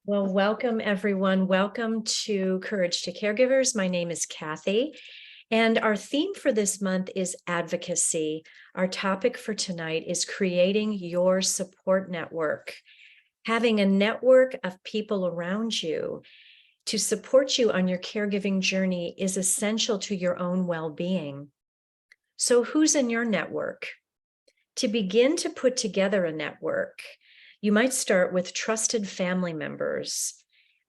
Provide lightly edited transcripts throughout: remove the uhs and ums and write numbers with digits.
Well, welcome everyone. Welcome to Courage to Caregivers. My name is Cathy, and our theme for this month is advocacy. Our topic for tonight is creating your support network. Having a network of people around you to support you on your caregiving journey is essential to your own well-being. So who's in your network? To begin to put together a network, you might start with trusted family members.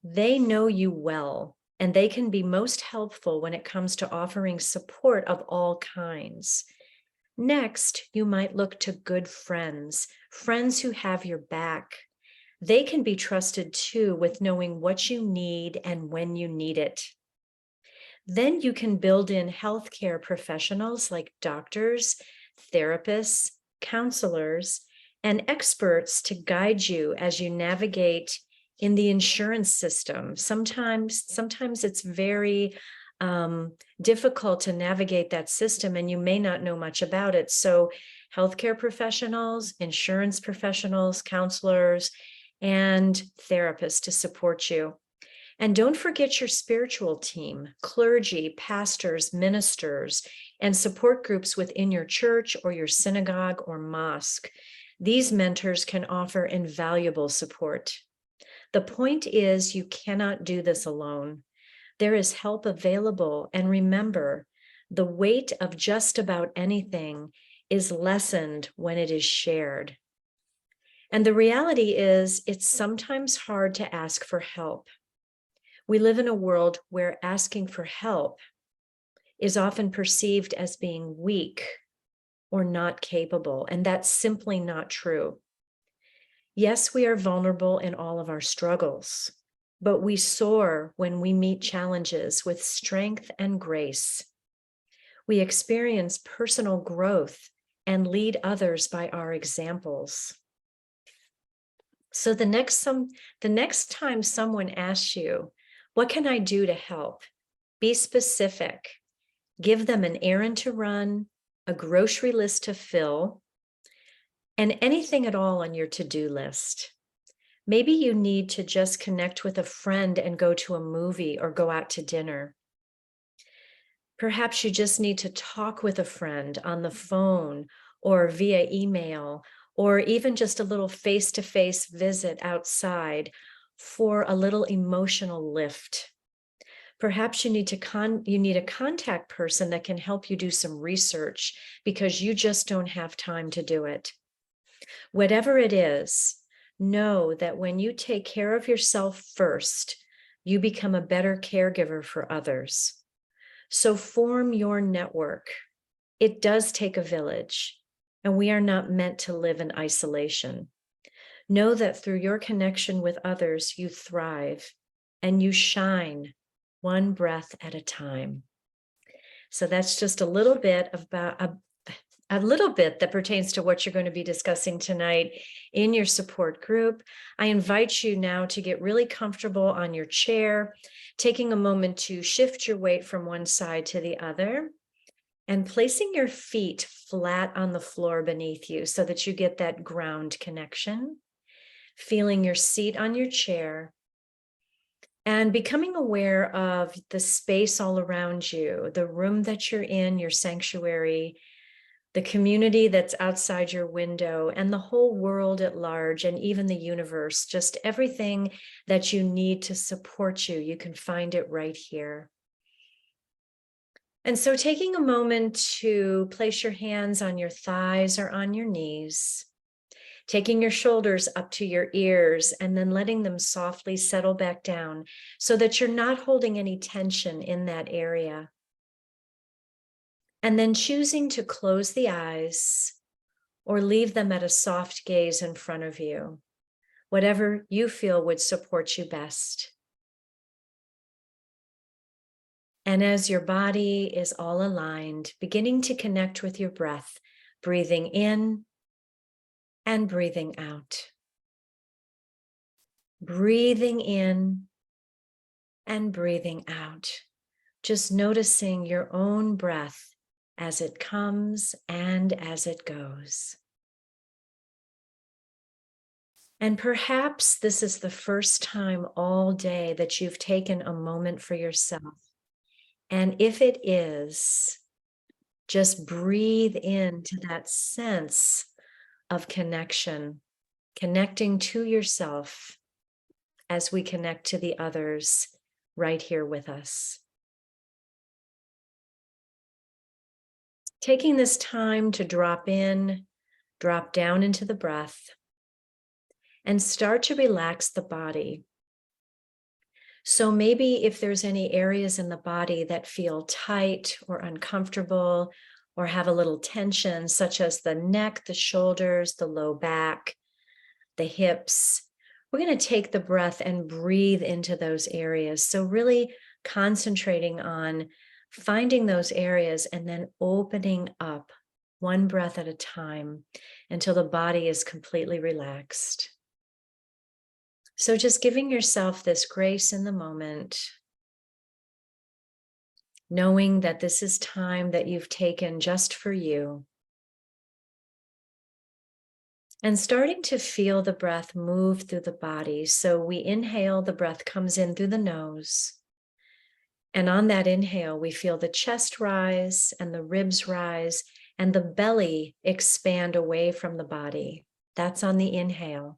They know you well, and they can be most helpful when it comes to offering support of all kinds. Next, you might look to good friends, friends who have your back. They can be trusted too with knowing what you need and when you need it. Then you can build in healthcare professionals like doctors, therapists, counselors, and experts to guide you as you navigate in the insurance system. Sometimes it's very difficult to navigate that system and you may not know much about it. So healthcare professionals, insurance professionals, counselors, and therapists to support you. And don't forget your spiritual team, clergy, pastors, ministers, and support groups within your church or your synagogue or mosque. These mentors can offer invaluable support. The point is, you cannot do this alone. There is help available, and remember, the weight of just about anything is lessened when it is shared. And the reality is, it's sometimes hard to ask for help. We live in a world where asking for help is often perceived as being weak or not capable, and that's simply not true. Yes, we are vulnerable in all of our struggles, but we soar when we meet challenges with strength and grace. We experience personal growth and lead others by our examples. So the next time someone asks you, what can I do to help? Be specific. Give them an errand to run, a grocery list to fill, and anything at all on your to-do list. Maybe you need to just connect with a friend and go to a movie or go out to dinner. Perhaps you just need to talk with a friend on the phone or via email, or even just a little face-to-face visit outside for a little emotional lift. Perhaps you need a contact person that can help you do some research because you just don't have time to do it. Whatever it is, know that when you take care of yourself first, you become a better caregiver for others. So form your network. It does take a village, and we are not meant to live in isolation. Know that through your connection with others, you thrive and you shine one breath at a time. So that's just a little bit about a little bit that pertains to what you're going to be discussing tonight in your support group. I invite you now to get really comfortable on your chair, taking a moment to shift your weight from one side to the other, and placing your feet flat on the floor beneath you so that you get that ground connection, feeling your seat on your chair, and becoming aware of the space all around you, the room that you're in, your sanctuary, the community that's outside your window, and the whole world at large, and even the universe, just everything that you need to support you. You can find it right here. And so taking a moment to place your hands on your thighs or on your knees, taking your shoulders up to your ears and then letting them softly settle back down so that you're not holding any tension in that area. And then choosing to close the eyes or leave them at a soft gaze in front of you, whatever you feel would support you best. And as your body is all aligned, beginning to connect with your breath, breathing in and breathing out. Breathing in and breathing out. Just noticing your own breath as it comes and as it goes. And perhaps this is the first time all day that you've taken a moment for yourself. And if it is, just breathe into that sense of connection, connecting to yourself as we connect to the others right here with us. Taking this time to drop in, drop down into the breath, and start to relax the body. So maybe if there's any areas in the body that feel tight or uncomfortable or have a little tension, such as the neck, the shoulders, the low back, the hips, we're going to take the breath and breathe into those areas. So really concentrating on finding those areas and then opening up one breath at a time until the body is completely relaxed. So just giving yourself this grace in the moment, knowing that this is time that you've taken just for you, and starting to feel the breath move through the body. So we inhale, the breath comes in through the nose. And on that inhale, we feel the chest rise and the ribs rise and the belly expand away from the body. That's on the inhale.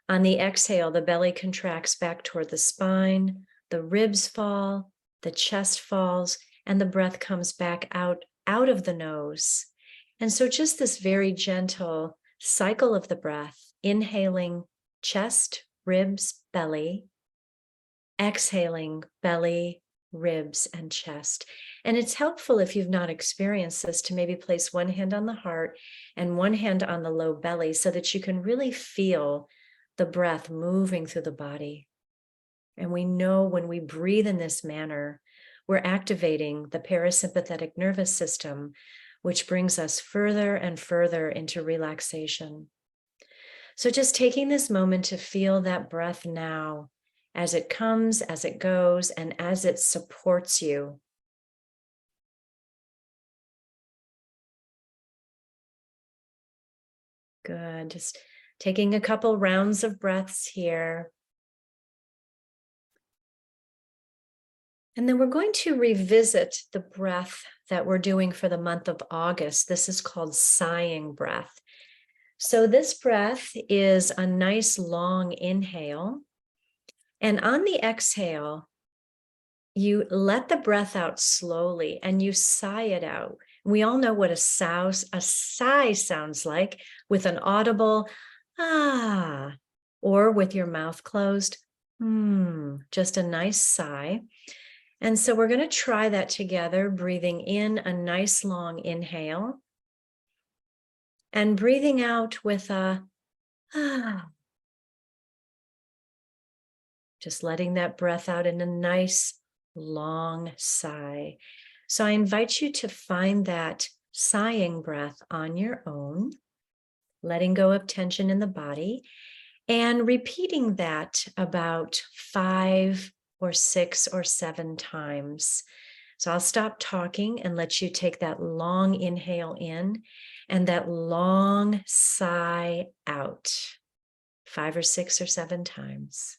On the exhale, the belly contracts back toward the spine, the ribs fall, the chest falls, and the breath comes back out of the nose. And so just this very gentle cycle of the breath, inhaling chest, ribs, belly, exhaling belly, ribs, and chest. And it's helpful if you've not experienced this to maybe place one hand on the heart and one hand on the low belly so that you can really feel the breath moving through the body. And we know when we breathe in this manner, we're activating the parasympathetic nervous system, which brings us further and further into relaxation. So just taking this moment to feel that breath now, as it comes, as it goes, and as it supports you. Good. Just taking a couple rounds of breaths here. And then we're going to revisit the breath that we're doing for the month of August. This is called sighing breath. So this breath is a nice long inhale. And on the exhale, you let the breath out slowly and you sigh it out. We all know what a sigh sounds like, with an audible ah, or with your mouth closed, just a nice sigh. And so we're going to try that together, breathing in a nice long inhale and breathing out with a ah. Just letting that breath out in a nice long sigh. So I invite you to find that sighing breath on your own, letting go of tension in the body, and repeating that about 5 or 6 or 7 times. So I'll stop talking and let you take that long inhale in and that long sigh out, 5 or 6 or 7 times.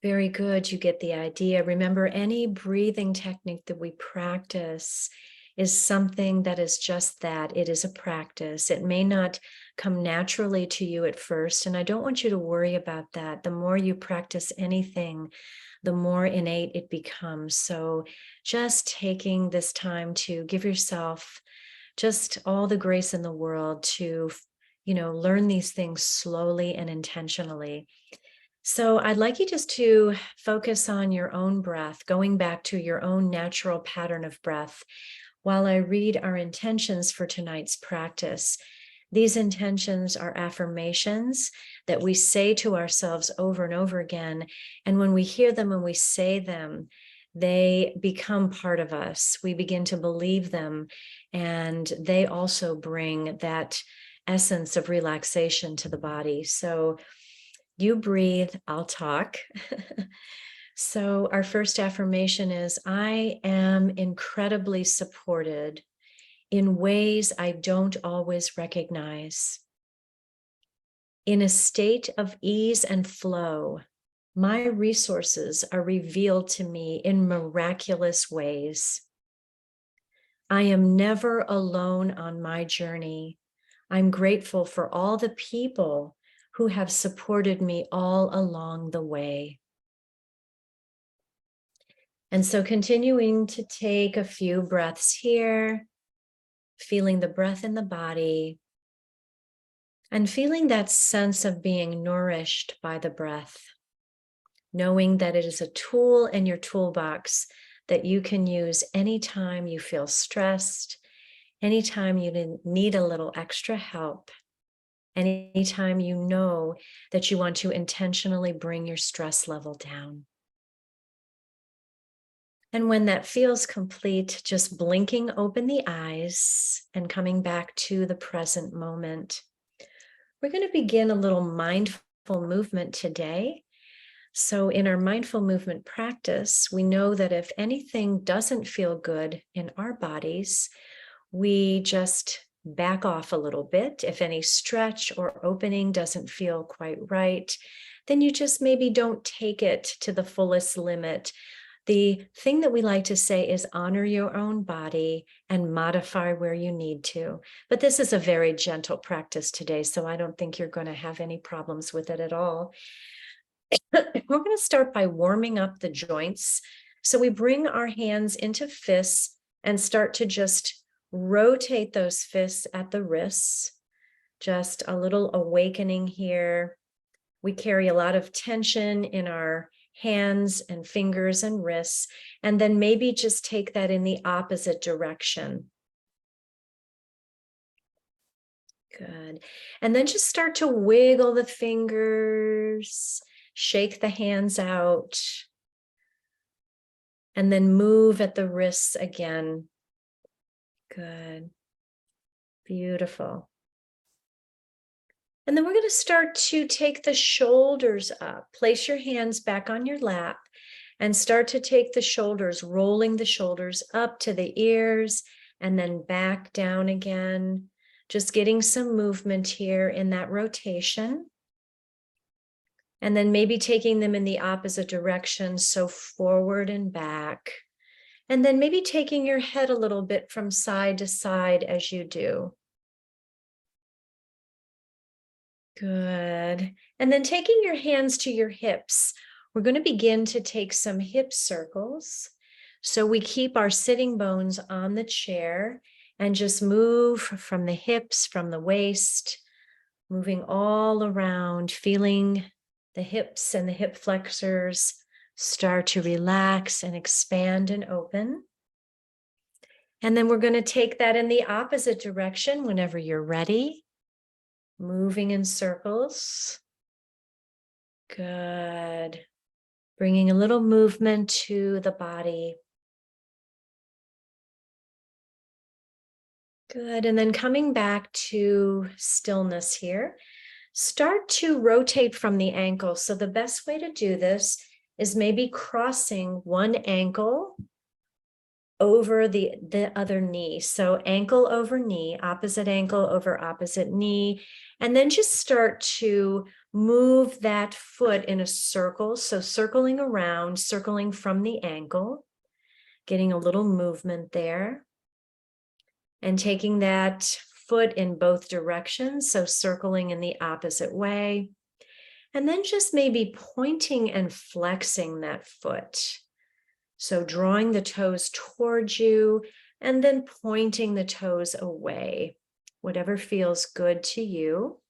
Very good. You get the idea. Remember, any breathing technique that we practice is something that is just that. It is a practice. It may not come naturally to you at first, and I don't want you to worry about that. The more you practice anything, the more innate it becomes. So just taking this time to give yourself just all the grace in the world to learn these things slowly and intentionally. So I'd like you just to focus on your own breath, going back to your own natural pattern of breath while I read our intentions for tonight's practice. These intentions are affirmations that we say to ourselves over and over again. And when we hear them and we say them, they become part of us. We begin to believe them, and they also bring that essence of relaxation to the body. So you breathe, I'll talk. So our first affirmation is, I am incredibly supported in ways I don't always recognize. In a state of ease and flow, my resources are revealed to me in miraculous ways. I am never alone on my journey. I'm grateful for all the people who have supported me all along the way. And so continuing to take a few breaths here, feeling the breath in the body, and feeling that sense of being nourished by the breath, knowing that it is a tool in your toolbox that you can use anytime you feel stressed, anytime you need a little extra help, anytime you know that you want to intentionally bring your stress level down. And when that feels complete, just blinking open the eyes and coming back to the present moment. We're going to begin a little mindful movement today. So in our mindful movement practice, we know that if anything doesn't feel good in our bodies, we just back off a little bit. If any stretch or opening doesn't feel quite right, then you just maybe don't take it to the fullest limit. The thing that we like to say is honor your own body and modify where you need to. But this is a very gentle practice today, so I don't think you're going to have any problems with it at all. We're going to start by warming up the joints. So we bring our hands into fists and start to just rotate those fists at the wrists. Just a little awakening here. We carry a lot of tension in our hands and fingers and wrists, and then maybe just take that in the opposite direction. Good. And then just start to wiggle the fingers, shake the hands out, and then move at the wrists again. Good. Beautiful. And then we're going to start to take the shoulders up. Place your hands back on your lap and start to take the shoulders, rolling the shoulders up to the ears and then back down again. Just getting some movement here in that rotation. And then maybe taking them in the opposite direction, so forward and back. And then maybe taking your head a little bit from side to side as you do. Good. And then taking your hands to your hips, we're going to begin to take some hip circles. So we keep our sitting bones on the chair and just move from the hips, from the waist, moving all around, feeling the hips and the hip flexors start to relax and expand and open. And then we're going to take that in the opposite direction whenever you're ready. Moving in circles. Good. Bringing a little movement to the body. Good. And then coming back to stillness here. Start to rotate from the ankle. So the best way to do this is maybe crossing one ankle over the other knee. So ankle over knee, opposite ankle over opposite knee. And then just start to move that foot in a circle. So circling around, circling from the ankle, getting a little movement there. And taking that foot in both directions. So circling in the opposite way. And then just maybe pointing and flexing that foot. So drawing the toes towards you and then pointing the toes away whatever feels good to you.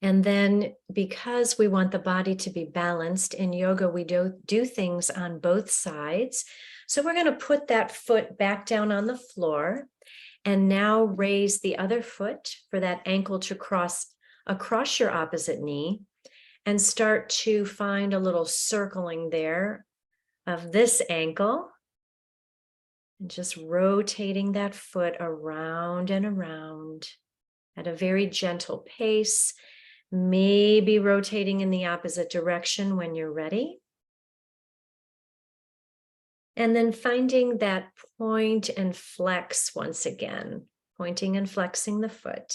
And then, because we want the body to be balanced, in yoga, we do things on both sides. So we're going to put that foot back down on the floor and now raise the other foot for that ankle to cross across your opposite knee and start to find a little circling there of this ankle. And just rotating that foot around and around at a very gentle pace. Maybe rotating in the opposite direction when you're ready. And then finding that point and flex once again, pointing and flexing the foot.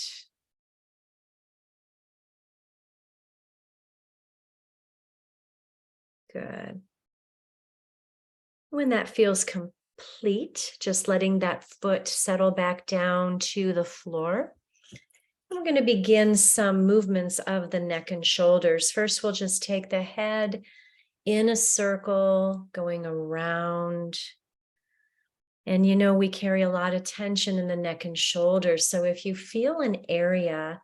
Good. When that feels complete, just letting that foot settle back down to the floor. We're going to begin some movements of the neck and shoulders. First, we'll just take the head in a circle, going around. And you know, we carry a lot of tension in the neck and shoulders. So if you feel an area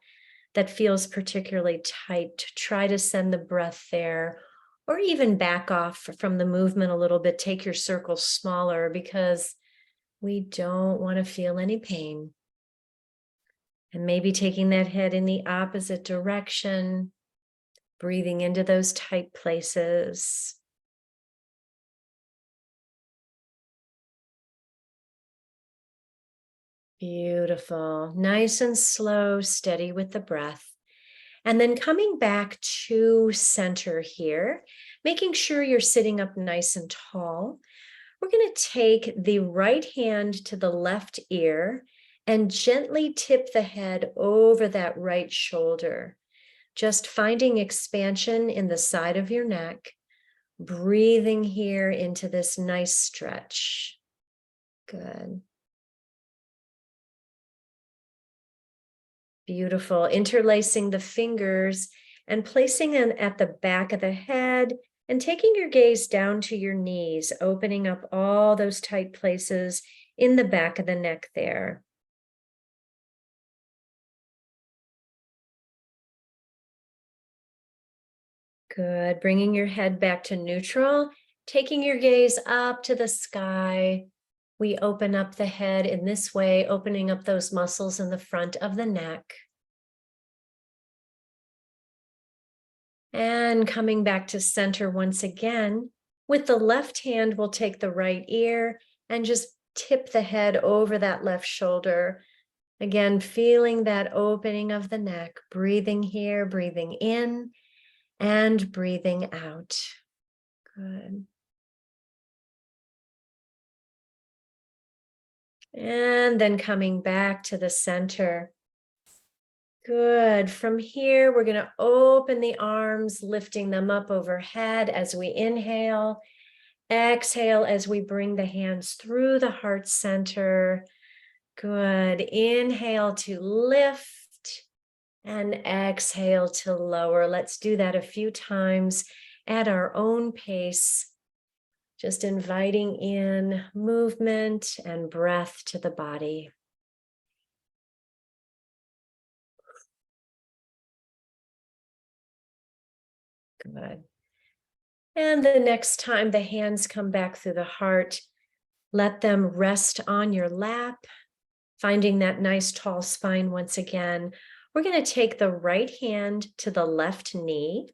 that feels particularly tight, try to send the breath there, or even back off from the movement a little bit. Take your circle smaller because we don't want to feel any pain. And maybe taking that head in the opposite direction, breathing into those tight places. Beautiful. Nice and slow, steady with the breath. And then coming back to center here, making sure you're sitting up nice and tall. We're going to take the right hand to the left ear and gently tip the head over that right shoulder. Just finding expansion in the side of your neck, breathing here into this nice stretch. Good. Beautiful. Interlacing the fingers and placing them at the back of the head and taking your gaze down to your knees, opening up all those tight places in the back of the neck there. Good. Bringing your head back to neutral, taking your gaze up to the sky. We open up the head in this way, opening up those muscles in the front of the neck. And coming back to center once again. With the left hand, we'll take the right ear and just tip the head over that left shoulder. Again, feeling that opening of the neck, breathing here, breathing in, and breathing out. Good. And then coming back to the center. Good. From here, we're going to open the arms, lifting them up overhead as we inhale. Exhale as we bring the hands through the heart center. Good. Inhale to lift and exhale to lower. Let's do that a few times at our own pace. Just inviting in movement and breath to the body. Good. And the next time the hands come back through the heart, let them rest on your lap, finding that nice tall spine once again. We're going to take the right hand to the left knee,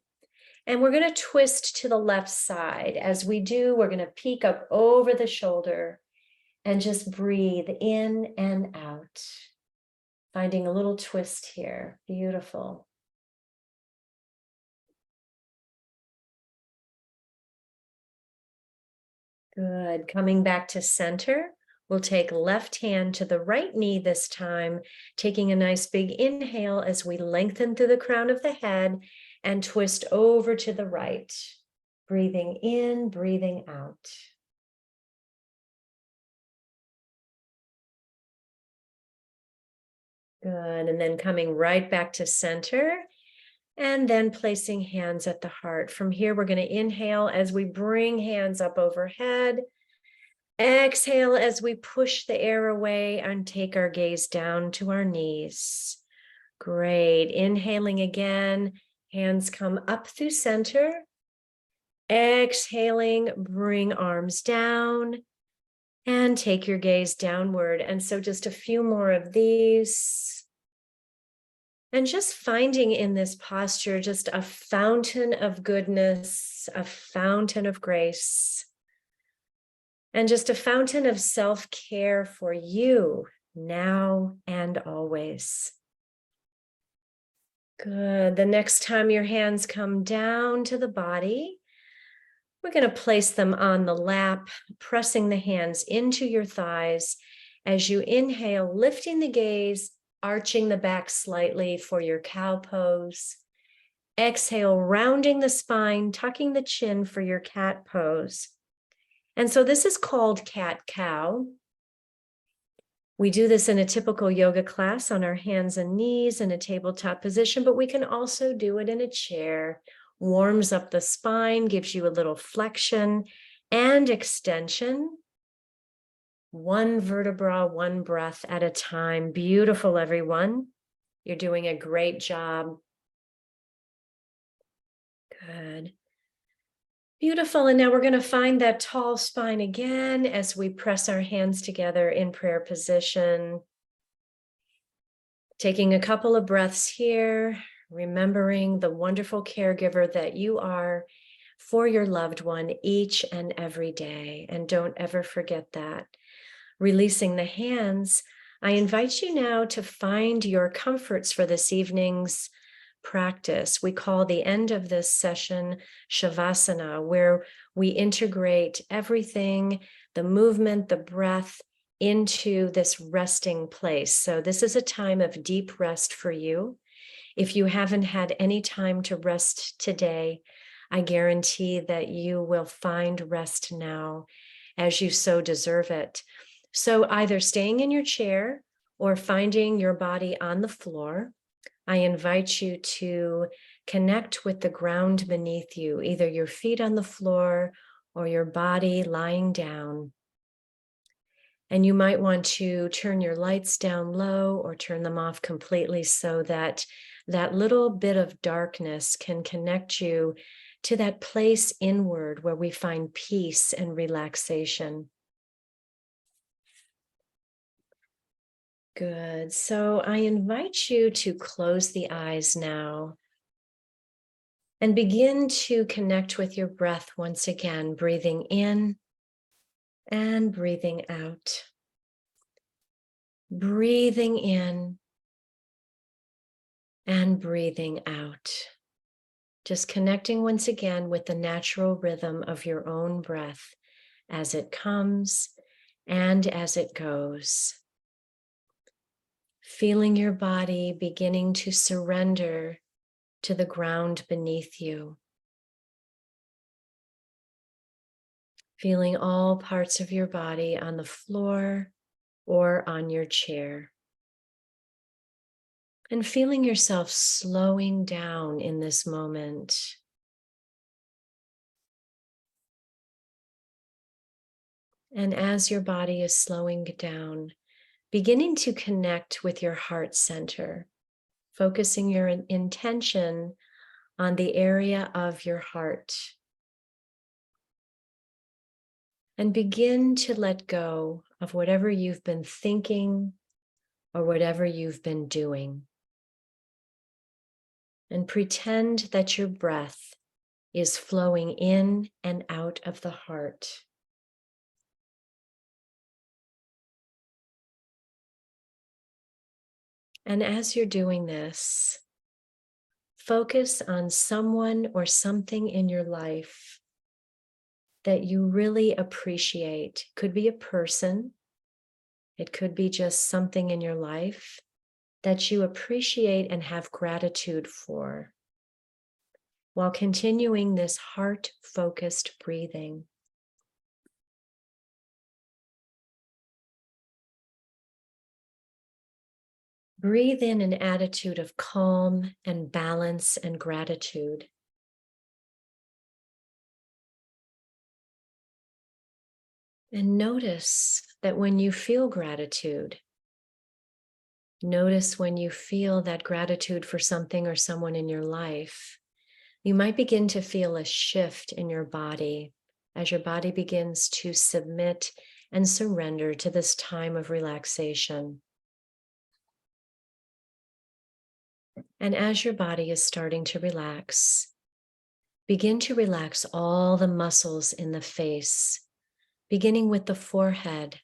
and we're going to twist to the left side. As we do, we're going to peek up over the shoulder and just breathe in and out, finding a little twist here. Beautiful. Good. Coming back to center, we'll take left hand to the right knee this time, taking a nice big inhale as we lengthen through the crown of the head and twist over to the right. Breathing in, breathing out. Good. And then coming right back to center. And then placing hands at the heart. From here, we're going to inhale as we bring hands up overhead. Exhale as we push the air away and take our gaze down to our knees. Great. Inhaling again, hands come up through center. Exhaling, bring arms down and take your gaze downward. And so just a few more of these. And just finding in this posture just a fountain of goodness, a fountain of grace, and just a fountain of self-care for you now and always. Good. The next time your hands come down to the body, we're going to place them on the lap, pressing the hands into your thighs as you inhale, lifting the gaze, arching the back slightly for your cow pose. Exhale, rounding the spine, tucking the chin for your cat pose. And so this is called cat-cow. We do this in a typical yoga class on our hands and knees in a tabletop position, but we can also do it in a chair. Warms up the spine, gives you a little flexion and extension. One vertebra, one breath at a time. Beautiful, everyone. You're doing a great job. Good. Beautiful. And now we're going to find that tall spine again as we press our hands together in prayer position. Taking a couple of breaths here, remembering the wonderful caregiver that you are for your loved one each and every day. And don't ever forget that. Releasing the hands, I invite you now to find your comforts for this evening's practice. We call the end of this session Shavasana, where we integrate everything, the movement, the breath, into this resting place. So this is a time of deep rest for you. If you haven't had any time to rest today, I guarantee that you will find rest now as you so deserve it. So either staying in your chair or finding your body on the floor, I invite you to connect with the ground beneath you, either your feet on the floor or your body lying down. And you might want to turn your lights down low or turn them off completely so that that little bit of darkness can connect you to that place inward where we find peace and relaxation. Good. So I invite you to close the eyes now and begin to connect with your breath once again, breathing in and breathing out. Breathing in and breathing out. Just connecting once again with the natural rhythm of your own breath as it comes and as it goes. Feeling your body beginning to surrender to the ground beneath you. Feeling all parts of your body on the floor or on your chair. And feeling yourself slowing down in this moment. And as your body is slowing down, beginning to connect with your heart center, focusing your intention on the area of your heart. And begin to let go of whatever you've been thinking or whatever you've been doing. And pretend that your breath is flowing in and out of the heart. And as you're doing this, focus on someone or something in your life that you really appreciate. It could be a person. It could be just something in your life that you appreciate and have gratitude for, while continuing this heart-focused breathing. Breathe in an attitude of calm and balance and gratitude. And notice that when you feel gratitude, notice when you feel that gratitude for something or someone in your life, you might begin to feel a shift in your body as your body begins to submit and surrender to this time of relaxation. And as your body is starting to relax, begin to relax all the muscles in the face, beginning with the forehead,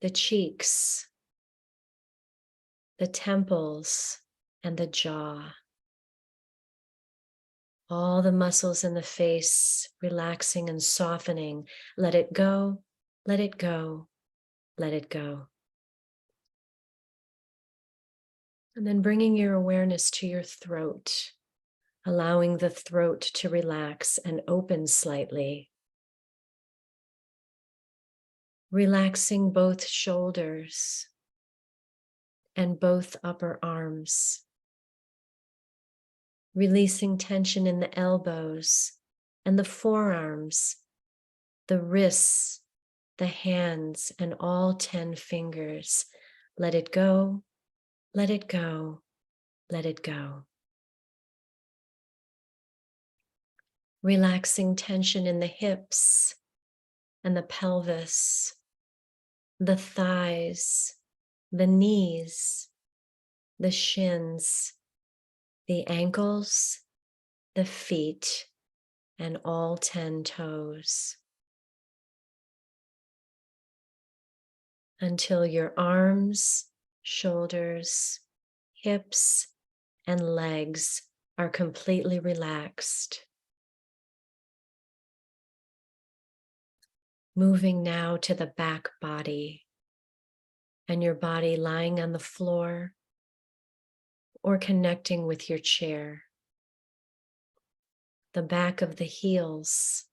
the cheeks, the temples, and the jaw. All the muscles in the face relaxing and softening. Let it go, let it go, let it go. And then bringing your awareness to your throat, allowing the throat to relax and open slightly. Relaxing both shoulders and both upper arms. Releasing tension in the elbows and the forearms, the wrists, the hands, and all 10 fingers. Let it go, let it go, let it go. Relaxing tension in the hips and the pelvis, the thighs, the knees, the shins, the ankles, the feet, and all 10 toes. Until your arms, shoulders, hips, and legs are completely relaxed. Moving now to the back body and your body lying on the floor or connecting with your chair. The back of the heels,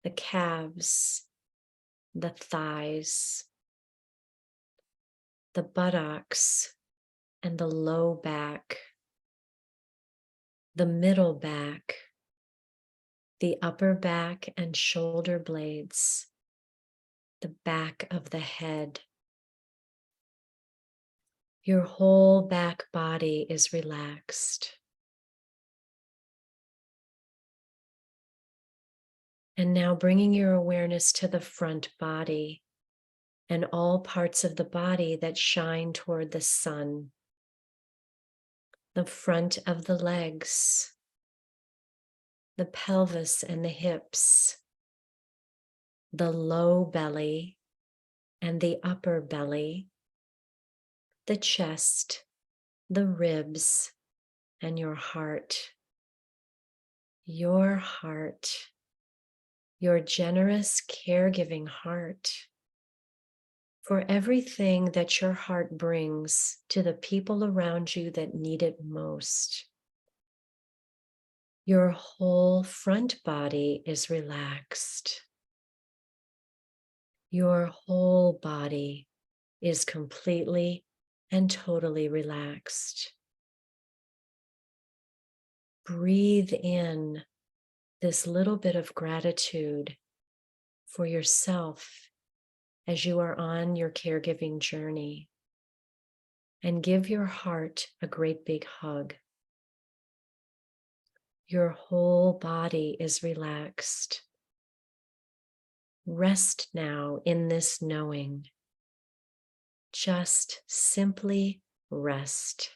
the calves, the thighs, the buttocks and the low back, the middle back, the upper back and shoulder blades, the back of the head. Your whole back body is relaxed. And now bringing your awareness to the front body and all parts of the body that shine toward the sun. The front of the legs, the pelvis and the hips, the low belly and the upper belly, the chest, the ribs, and your heart. Your heart, your generous, caregiving heart, for everything that your heart brings to the people around you that need it most. Your whole front body is relaxed. Your whole body is completely and totally relaxed. Breathe in this little bit of gratitude for yourself as you are on your caregiving journey, and give your heart a great big hug. Your whole body is relaxed. Rest now in this knowing. Just simply rest.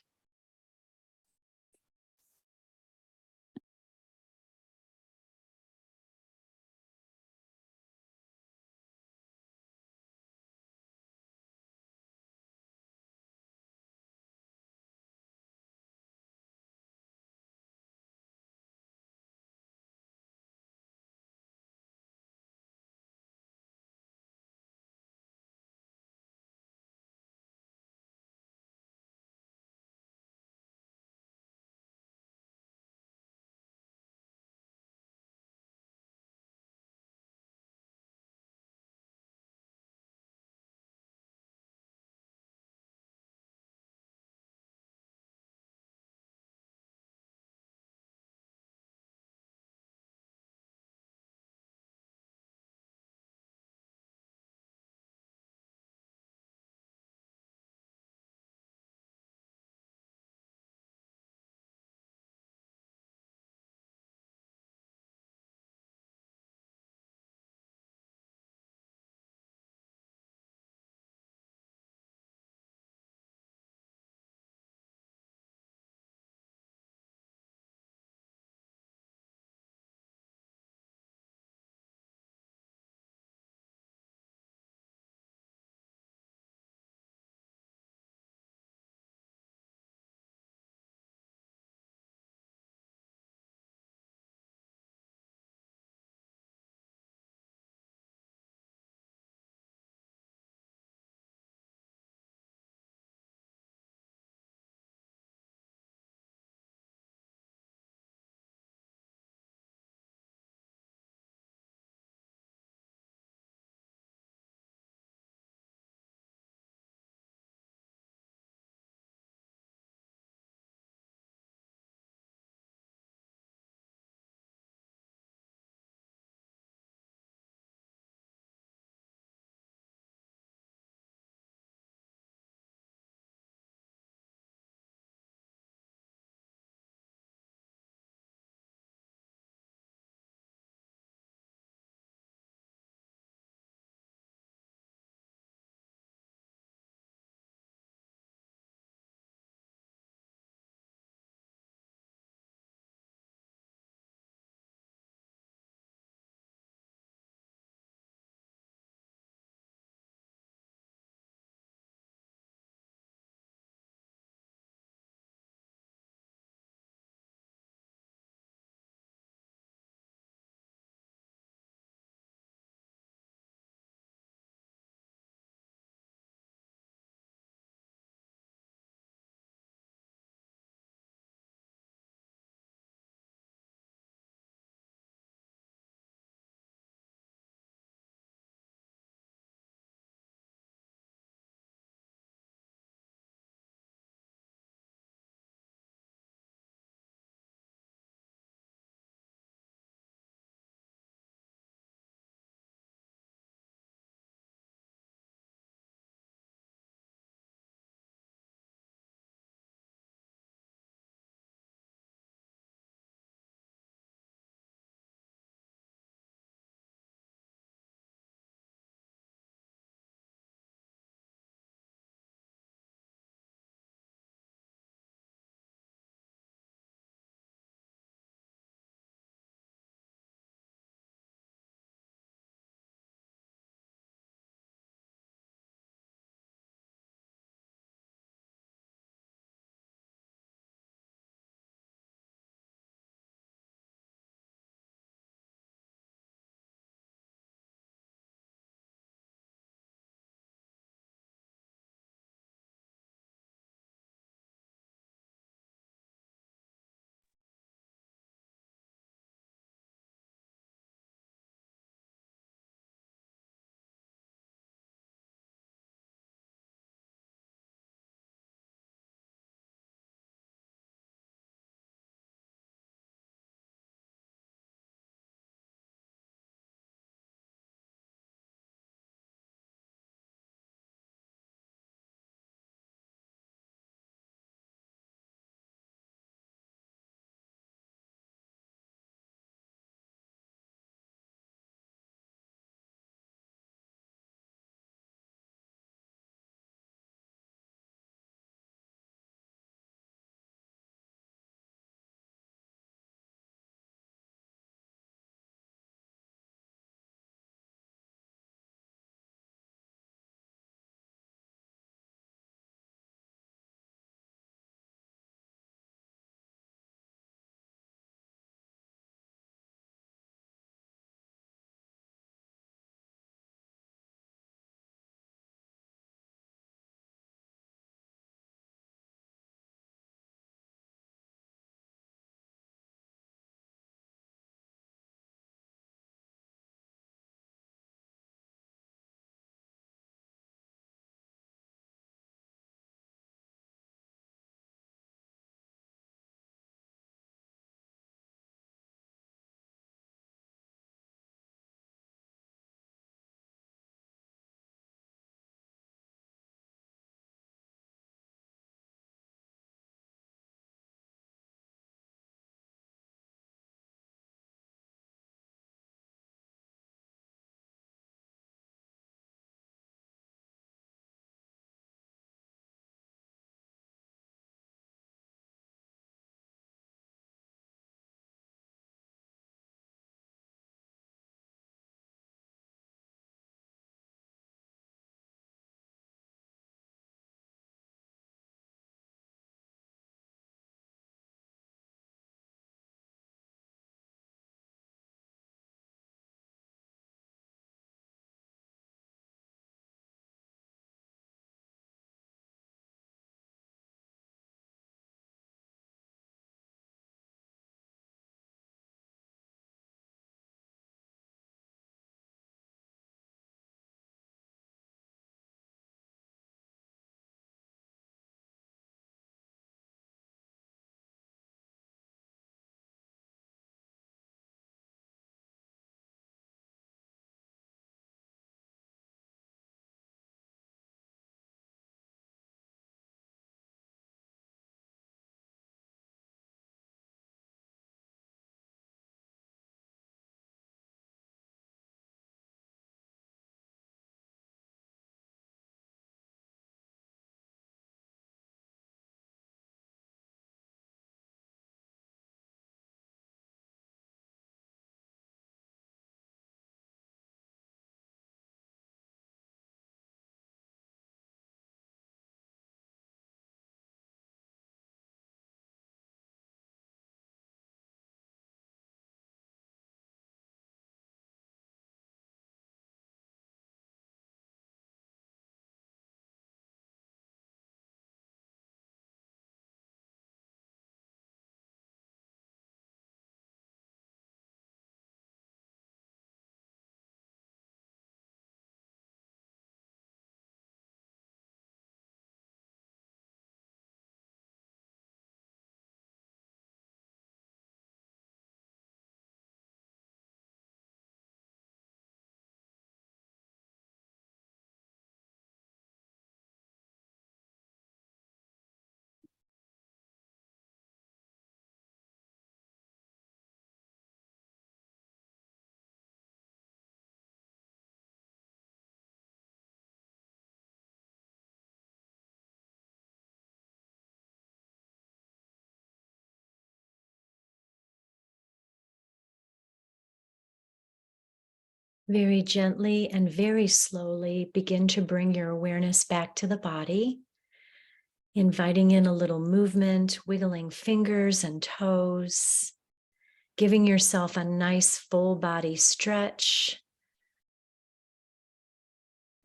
Very gently and very slowly begin to bring your awareness back to the body, inviting in a little movement, wiggling fingers and toes, giving yourself a nice full body stretch.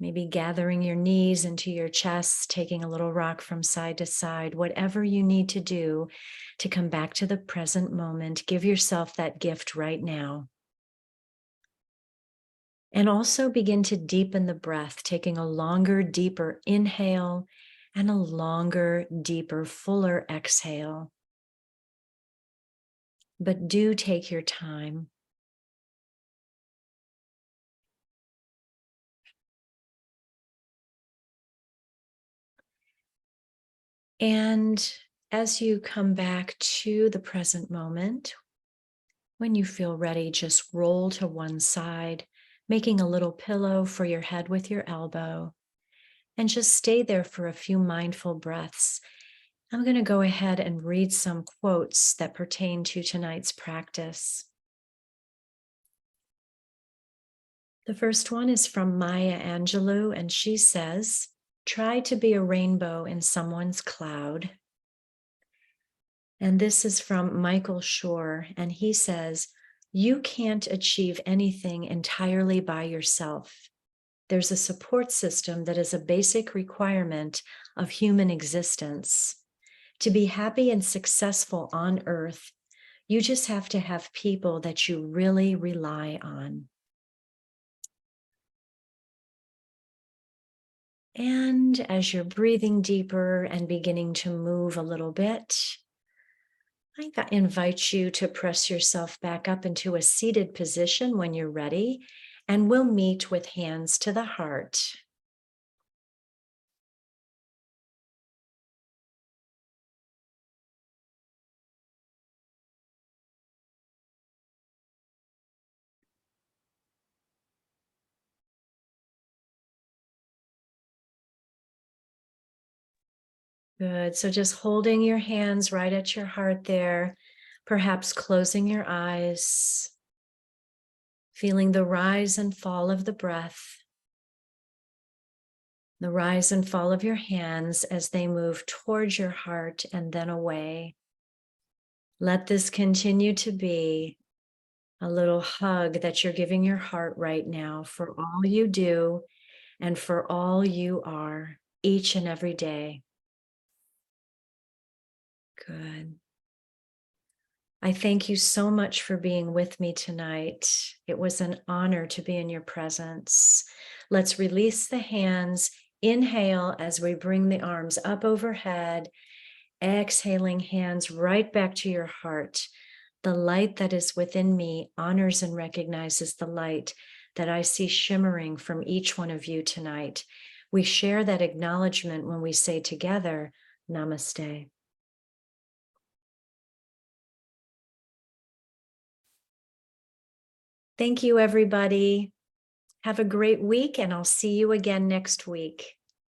Maybe gathering your knees into your chest, taking a little rock from side to side, whatever you need to do to come back to the present moment. Give yourself that gift right now. And also begin to deepen the breath, taking a longer, deeper inhale and a longer, deeper, fuller exhale. But do take your time. And as you come back to the present moment, when you feel ready, just roll to one side, making a little pillow for your head with your elbow, and just stay there for a few mindful breaths. I'm going to go ahead and read some quotes that pertain to tonight's practice. The first one is from Maya Angelou, and she says, "Try to be a rainbow in someone's cloud." And this is from Michael Shore, and he says, "You can't achieve anything entirely by yourself. There's a support system that is a basic requirement of human existence. To be happy and successful on earth, you just have to have people that you really rely on." And as you're breathing deeper and beginning to move a little bit, I invite you to press yourself back up into a seated position when you're ready, and we'll meet with hands to the heart. Good. So just holding your hands right at your heart there, perhaps closing your eyes, feeling the rise and fall of the breath, the rise and fall of your hands as they move towards your heart and then away. Let this continue to be a little hug that you're giving your heart right now for all you do and for all you are each and every day. Good. I thank you so much for being with me tonight. It was an honor to be in your presence. Let's release the hands. Inhale as we bring the arms up overhead. Exhaling, hands right back to your heart. The light that is within me honors and recognizes the light that I see shimmering from each one of you tonight. We share that acknowledgement when we say together, Namaste. Thank you, everybody. Have a great week, and I'll see you again next week.